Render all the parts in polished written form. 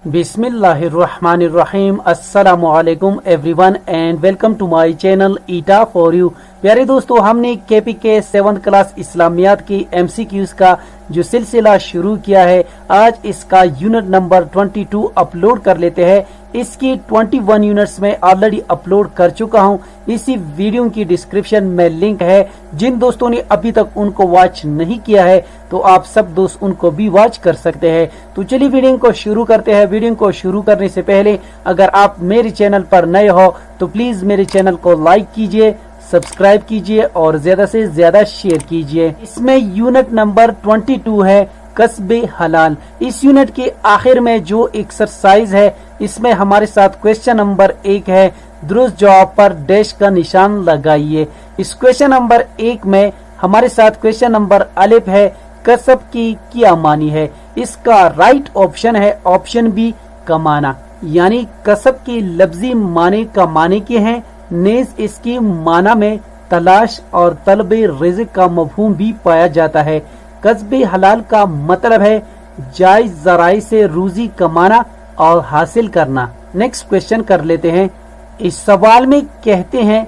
बिस्मिल्लाहिर्रहमानिर्रहीम। अस्सलामु अलैकुम everyone and welcome to my channel eta for you. प्यारे दोस्तों, हमने केपीके 7th क्लास इस्लामियात की एमसीक्यूज का जो सिलसिला शुरू किया है, आज इसका यूनिट नंबर 22 अपलोड कर लेते हैं। इसकी 21 यूनिट्स में ऑलरेडी अपलोड कर चुका हूं। इसी वीडियो की डिस्क्रिप्शन में लिंक है। जिन दोस्तों ने अभी तक उनको वॉच नहीं किया है तो आप सब दोस्त उनको भी वॉच कर सकते हैं। तो चलिए वीडियो को शुरू करते हैं। वीडियो को शुरू करने से पहले अगर आप मेरे चैनल पर नए हो तो प्लीज मेरे चैनल को लाइक कीजिए, सब्सक्राइब कीजिए और ज्यादा से ज्यादा शेयर कीजिए। इसमें यूनिट नंबर 22 है कस्बे हलाल। इस यूनिट के आखिर में जो एक्सरसाइज है, इसमें हमारे साथ क्वेश्चन नंबर 1 है, दुरुस्त जवाब पर डैश का निशान लगाइए। इस क्वेश्चन नंबर 1 में हमारे साथ क्वेश्चन नंबर अलिफ है, कसब की क्या मानी है। इसका राइट ऑप्शन है ऑप्शन बी, कमाना। यानी कसब की लफ्जी माने का माने के हैं, नेज इसकी माना में तलाश और तलबे रिज़्क का मफहूम भी पाया जाता है। कस्बे हलाल का मतलब है जायज जराए से रूजी कमाना और हासिल करना। नेक्स्ट क्वेश्चन कर लेते हैं। इस सवाल में कहते हैं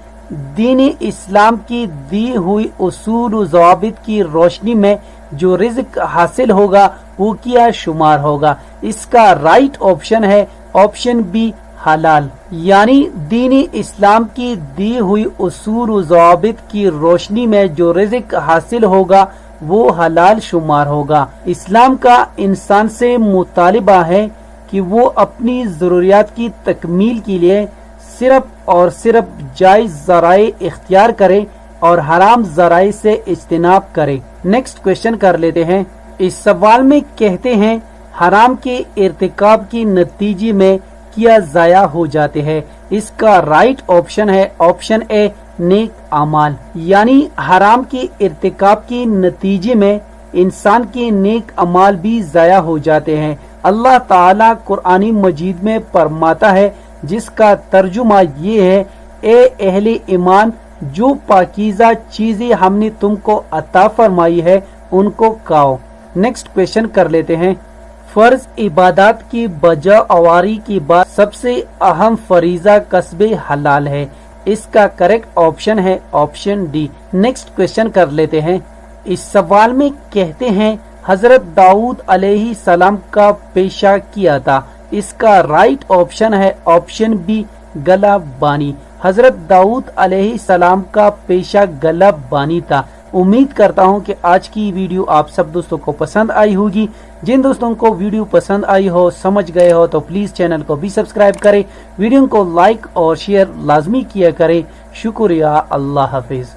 दीन इस्लाम की दी हुई उसूल व ज़वाबित की रोशनी में जो रिज़्क हासिल होगा वो क्या शुमार होगा। इसका राइट ऑप्शन है ऑप्शन बी, हलाल। यानी दीनी इस्लाम की दी हुई उसूल व ज़वाबित की रोशनी में जो रिज़्क हासिल होगा वो हलाल शुमार होगा। इस्लाम का इंसान से मुतालिबा है कि वो अपनी ज़रूरियात की तकमील के लिए सिर्फ और सिर्फ जायज ज़राए इख्तियार करे और हराम ज़राए से इज्तिनाब करे। नेक्स्ट क्वेश्चन कर लेते हैं। इस सवाल में कहते हैं हराम के इर्तिकाब की नतीजे में क्या ज़ाया हो जाते हैं। इसका राइट ऑप्शन है ऑप्शन ए, नेक अमाल। यानी हराम के इर्तिकाब के नतीजे में इंसान के नेक अमाल भी ज़ाया हो जाते हैं। अल्लाह ताला कुरानी मजीद में फरमाता है, जिसका तर्जुमा ये है, ए अहले ईमान, जो पाकीज़ा चीजें हमने तुमको अता फरमाई है उनको खाओ। नेक्स्ट क्वेश्चन कर लेते हैं। फर्ज इबादत की बजा अवारी की बात सबसे अहम फरीजा कस्बे हलाल है। इसका करेक्ट ऑप्शन है ऑप्शन डी। नेक्स्ट क्वेश्चन कर लेते हैं। इस सवाल में कहते हैं हजरत दाऊद अलैहि सलाम का पेशा किया था। इसका राइट ऑप्शन है ऑप्शन बी, गला बानी। हजरत दाऊद अलैहि सलाम का पेशा गला बानी था। उम्मीद करता हूं कि आज की वीडियो आप सब दोस्तों को पसंद आई होगी। जिन दोस्तों को वीडियो पसंद आई हो, समझ गए हो, तो प्लीज चैनल को भी सब्सक्राइब करें, वीडियो को लाइक और शेयर लाजमी किया करें। शुक्रिया। अल्लाह हाफिज।